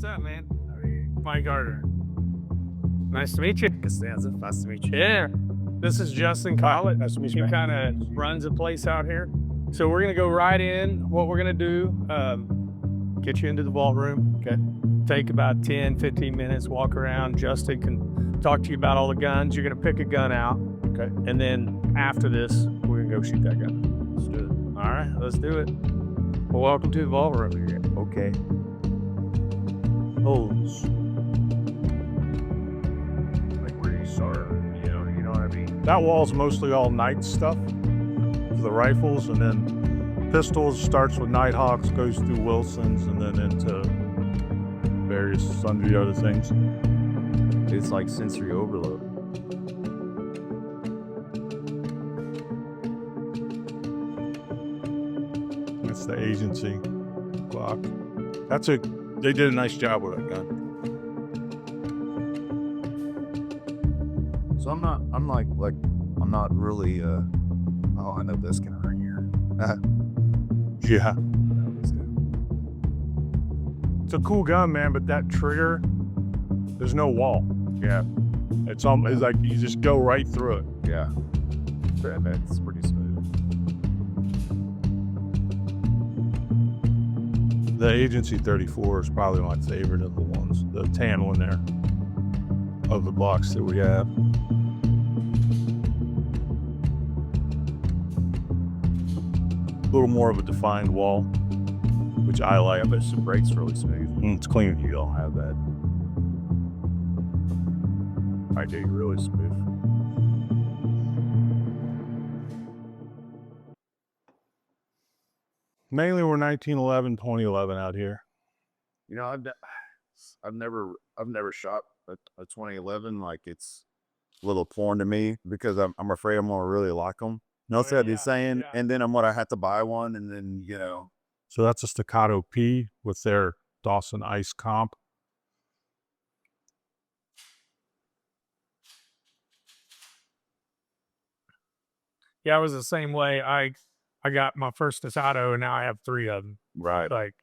What's up, man? Mike Gardner. Nice to meet you. Costanza, nice to meet you. Yeah. This is Justin Collett. Nice to meet you. He kind of runs a place out here. So we're going to go right in. What we're going to do, get you into the vault room. Okay. Take about 10, 15 minutes, walk around. Justin can talk to you about all the guns. You're going to pick a gun out. Okay. And then after this, we're going to go shoot that gun. Let's do it. All right, let's do it. Well, welcome to the vault room again. Okay. Holes. Like where you start, you know what I mean? That wall's mostly all night stuff for the rifles, and then pistols starts with Nighthawks, goes through Wilsons, and then into various sundry other things. It's like sensory overload. That's the agency Glock. They did a nice job with that gun. So I'm not really oh, I know this guy right here. Yeah. It's a cool gun, man, but that trigger, there's no wall. Yeah. It's like you just go right through it. Yeah. That's pretty smooth. The Agency 34 is probably my favorite of the ones, the tan one there, of the blocks that we have. A little more of a defined wall, which I like. But the brakes really smooth. It's clean. You don't have that. I do really smooth. Mainly we're 1911, 2011 out here. You know, I've never shot a 2011. Like, it's a little foreign to me because I'm afraid I'm gonna really like them. You know what he's saying? Yeah. And then I'm gonna have to buy one, and then So that's a Staccato P with their Dawson Ice comp. Yeah, I was the same way. I got my first Staccato, and now I have 3 of them. right. Like,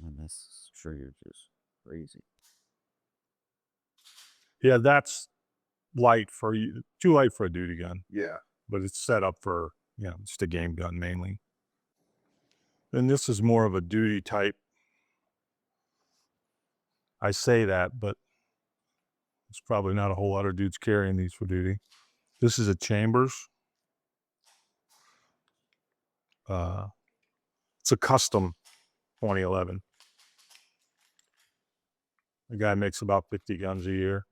And this trigger just crazy. Yeah, that's light for you, too light for a duty gun, Yeah. but it's set up for, just a game gun mainly. And this is more of a duty type. I say that, but it's probably not a whole lot of dudes carrying these for duty. This is a Chambers. It's a custom 2011. The guy makes about 50 guns a year.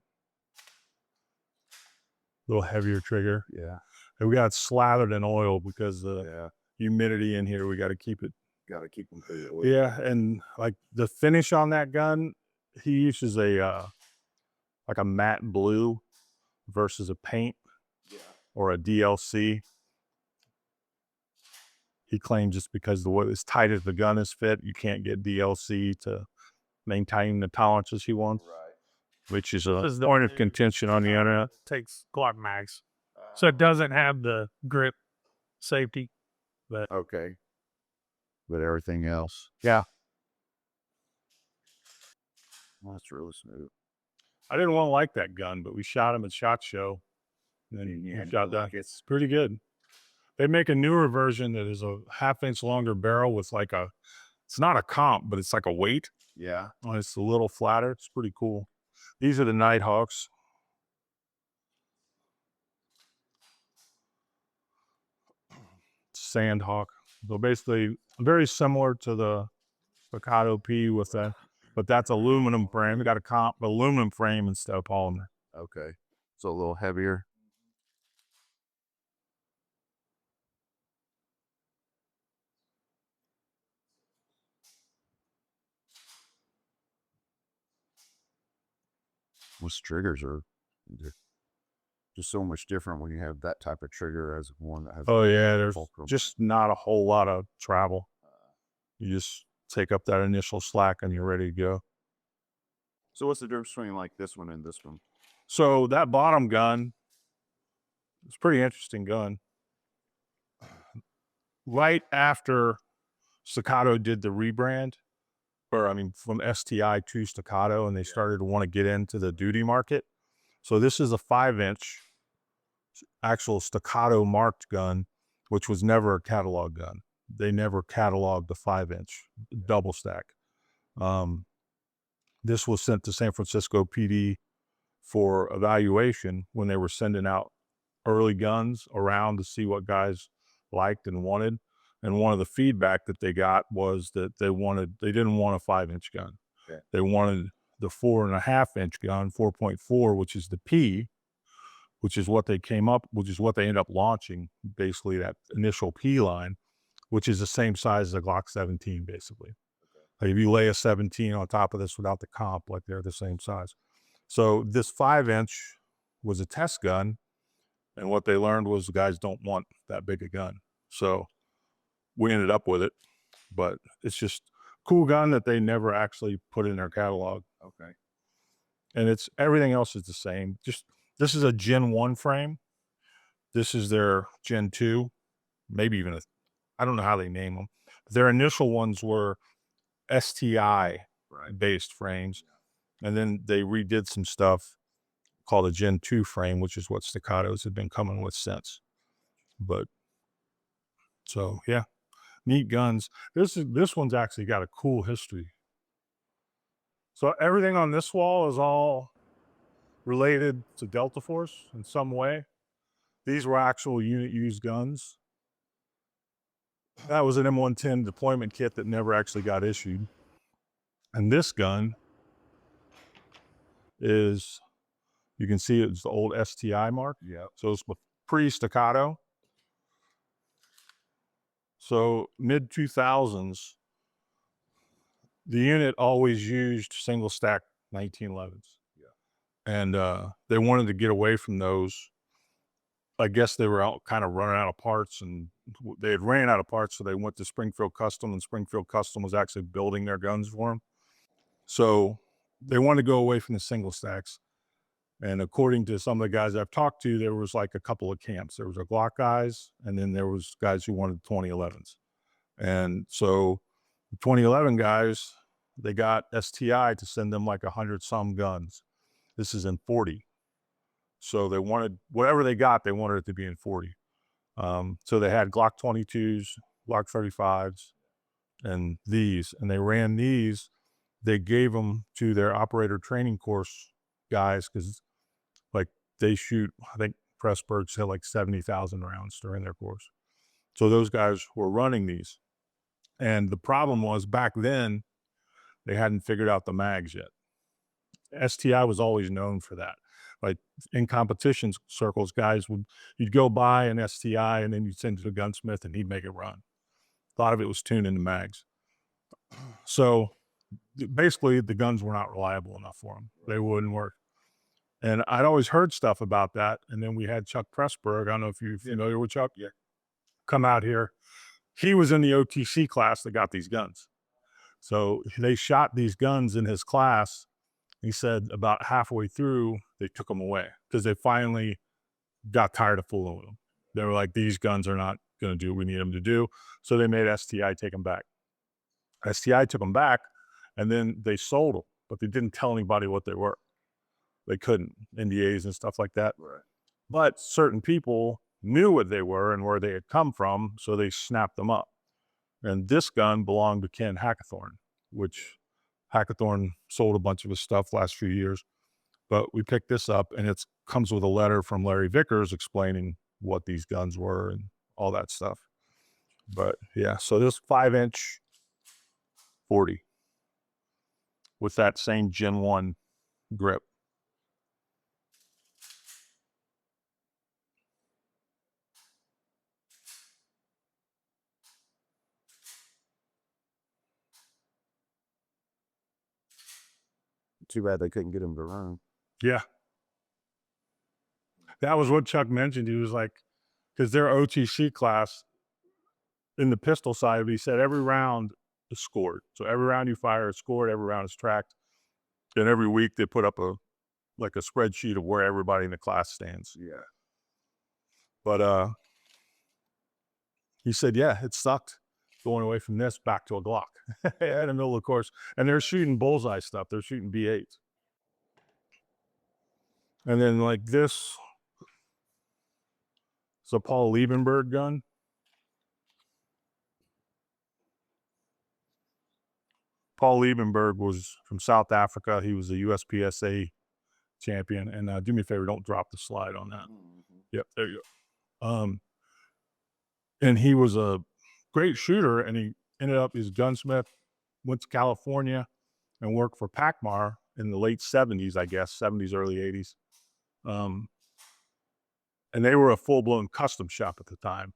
A little heavier trigger. Yeah. And we got it slathered in oil because the humidity in here, we got to keep it. Got to keep them cool. Yeah, and like the finish on that gun, he uses a matte blue versus a paint or a DLC. He claims just because as tight as the gun is fit, you can't get DLC to maintain the tolerances he wants. Right. Which is a point of contention on the internet. takes Glock mags. So it doesn't have the grip safety. But Okay. But everything else. Yeah. Well, that's really smooth. I didn't want to like that gun, but we shot him at SHOT Show. And then Yeah, we shot that. like It's pretty good. They make a newer version that is a 1/2 inch longer barrel with it's not a comp, but it's like a weight. Yeah. And it's a little flatter. It's pretty cool. These are the Nighthawks. Sandhawk. So basically very similar to the Staccato P with that, but that's aluminum frame. We got a comp aluminum frame instead of polymer. Okay. So a little heavier. Most triggers are just so much different when you have that type of trigger as one that has. Oh yeah, there's fulcrum. just not a whole lot of travel. You just take up that initial slack and you're ready to go. So what's the difference between like this one and this one? So that bottom gun, it's a pretty interesting gun. Right after Staccato did the rebrand, from STI to Staccato, and they started to want to get into the duty market. So this is a 5-inch actual Staccato marked gun, which was never a catalog gun. They never cataloged the 5-inch double stack. This was sent to San Francisco PD for evaluation when they were sending out early guns around to see what guys liked and wanted. And one of the feedback that they got was that they didn't want a 5-inch gun. Okay. They wanted the 4.5-inch gun, 4.4, which is the P, which is what they ended up launching, basically that initial P line, which is the same size as a Glock 17, basically. Okay. Like if you lay a 17 on top of this without the comp, like they're the same size. So this 5-inch was a test gun, and what they learned was the guys don't want that big a gun. So we ended up with it, but it's just cool gun that they never actually put in their catalog. Okay. And everything else is the same. Just this is a Gen 1 frame. This is their Gen 2, maybe even I don't know how they name them. Their initial ones were STI based frames. And then they redid some stuff called a Gen 2 frame, which is what Staccatos have been coming with since. But so yeah, neat guns. This one's actually got a cool history. So everything on this wall is all related to Delta Force in some way. These were actual unit used guns. That was an M110 deployment kit that never actually got issued. And this gun is, you can see it's the old STI mark. Yeah. So it's pre-Staccato. So mid 2000s, the unit always used single stack 1911s. Yeah. And they wanted to get away from those. I guess they were kind of running out of parts, and they had ran out of parts. So they went to Springfield Custom, and Springfield Custom was actually building their guns for them. So they wanted to go away from the single stacks. And according to some of the guys I've talked to, there was like a couple of camps. There was a Glock guys, and then there was guys who wanted 2011s. And so the 2011 guys, they got STI to send them like 100 some guns. This is in 40. So they wanted, whatever they got, they wanted it to be in 40. So they had Glock 22s, Glock 35s, and these, and they ran these. They gave them to their operator training course guys, because like they shoot, I think Pressburg's had like 70,000 rounds during their course. So those guys were running these. And the problem was back then, they hadn't figured out the mags yet. STI was always known for that. Like in competition circles, you'd go buy an STI and then you'd send it to a gunsmith and he'd make it run. A lot of it was tuning the mags. So basically the guns were not reliable enough for them. They wouldn't work. And I'd always heard stuff about that. And then we had Chuck Pressburg. I don't know if you're familiar with Chuck. Yeah. Come out here. He was in the OTC class that got these guns. So they shot these guns in his class. He said about halfway through, they took them away because they finally got tired of fooling with them. They were like, these guns are not going to do what we need them to do. So they made STI take them back. STI took them back, and then they sold them, but they didn't tell anybody what they were. They couldn't, NDAs and stuff like that. Right. But certain people knew what they were and where they had come from, so they snapped them up. And this gun belonged to Ken Hackathorn, which Hackathorn sold a bunch of his stuff last few years. But we picked this up, and it comes with a letter from Larry Vickers explaining what these guns were and all that stuff. But yeah, so this 5-inch 40 with that same Gen 1 grip. Too bad they couldn't get him to run. Yeah. That was what Chuck mentioned. He was like, because their OTC class in the pistol side, he said every round is scored. So every round you fire is scored, every round is tracked. And every week they put up a spreadsheet of where everybody in the class stands. Yeah. But he said, yeah, it sucked. going away from this back to a Glock in the middle of the course. And they're shooting bullseye stuff. They're shooting B8s. And then like this, it's a Paul Liebenberg gun. Paul Liebenberg was from South Africa. He was a USPSA champion. And do me a favor, don't drop the slide on that. Yep, there you go. And he was a great shooter, and he ended up as gunsmith, went to California and worked for Pacmar in the late 70s, I guess, 70s, early 80s. And they were a full-blown custom shop at the time.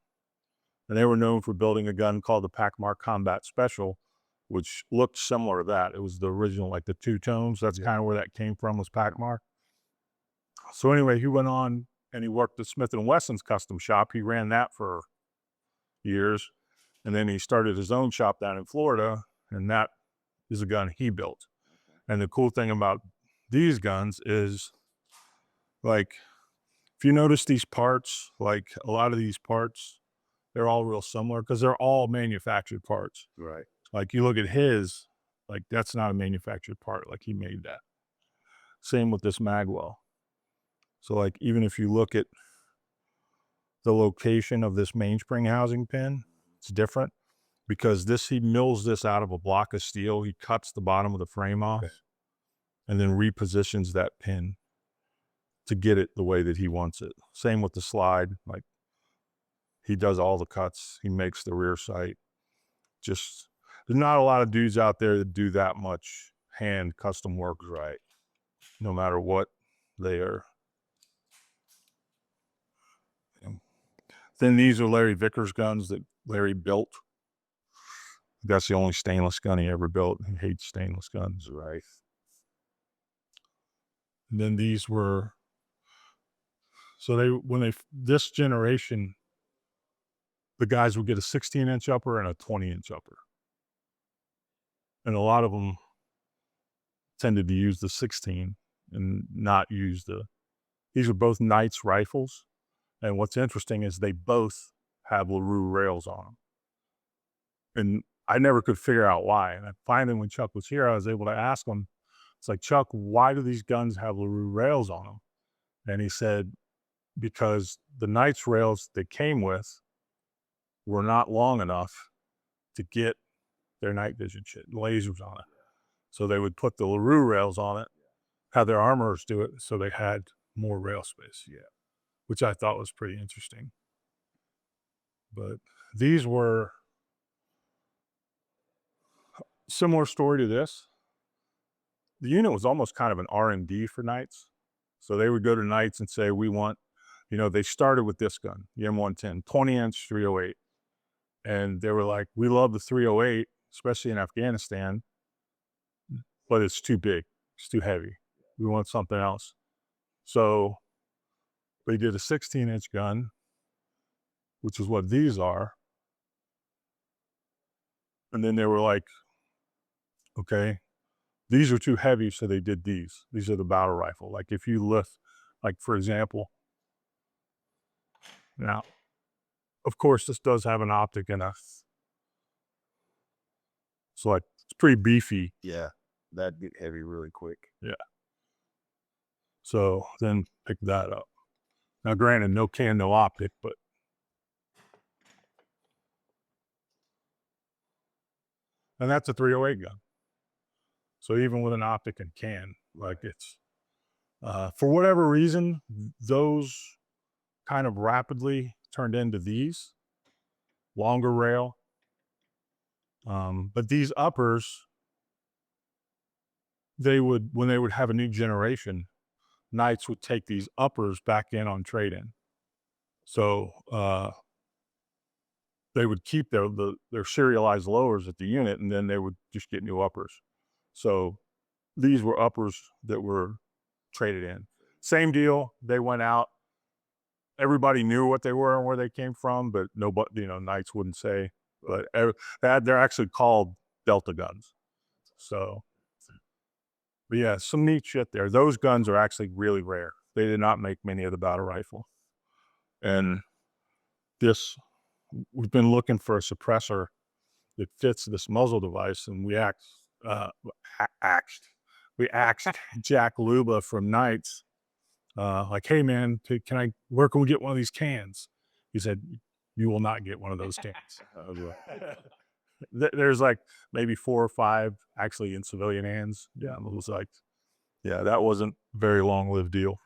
And they were known for building a gun called the Pacmar Combat Special, which looked similar to that. It was the original, like the two tones. That's kind of where that came from, was Pacmar. So anyway, he went on and he worked at Smith & Wesson's custom shop. He ran that for years. And then he started his own shop down in Florida, and that is a gun he built. And the cool thing about these guns is, like, if you notice these parts, like a lot of these parts, they're all real similar because they're all manufactured parts. Right. Like you look at his, like that's not a manufactured part, like he made that. Same with this magwell. So like even if you look at the location of this mainspring housing pin, it's different because this, he mills this out of a block of steel. He cuts the bottom of the frame off and then repositions that pin to get it the way that he wants it. Same with the slide. Like he does all the cuts. He makes the rear sight. Just, there's not a lot of dudes out there that do that much hand custom work right, no matter what they are. Then these are Larry Vickers guns that Larry built. That's the only stainless gun he ever built. He hates stainless guns, right? And then these were, so this generation, the guys would get a 16-inch upper and a 20-inch upper. And a lot of them tended to use the 16 and not use these are both Knight's rifles. And what's interesting is they both have LaRue rails on them. And I never could figure out why. And finally, when Chuck was here, I was able to ask him, it's like, Chuck, why do these guns have LaRue rails on them? And he said, because the Knight's rails they came with were not long enough to get their night vision shit, lasers on it. So they would put the LaRue rails on it, have their armorers do it, so they had more rail space. Yeah. Which I thought was pretty interesting. But these were similar story to this. The unit was almost kind of an R&D for Knights. So they would go to Knights and say, we want, they started with this gun, the M110, 20-inch 308. And they were like, we love the 308, especially in Afghanistan, but it's too big. It's too heavy. We want something else. So they did a 16-inch gun, which is what these are. And then they were like, okay, these are too heavy, so they did these. These are the battle rifle. Like if you lift, like for example, now, of course, this does have an optic in it. So like, it's pretty beefy. Yeah, that'd get heavy really quick. Yeah. So then pick that up. Now, granted, no can, no optic, but and that's a 308 gun. So even with an optic and can, like it's, for whatever reason, those kind of rapidly turned into these, longer rail. But these uppers, when they would have a new generation, Knights would take these uppers back in on trade-in. So they would keep their serialized lowers at the unit, and then they would just get new uppers. So these were uppers that were traded in. Same deal. They went out. Everybody knew what they were and where they came from, but nobody, Knights wouldn't say. But they're actually called Delta guns. So, but yeah, some neat shit there. Those guns are actually really rare. They did not make many of the battle rifle. And we've been looking for a suppressor that fits this muzzle device. And we axed Jack Luba from Knights, like, hey man, where can we get one of these cans? He said, you will not get one of those cans. There's like maybe 4 or 5 actually in civilian hands. Yeah, it was like, yeah, that wasn't a very long lived deal.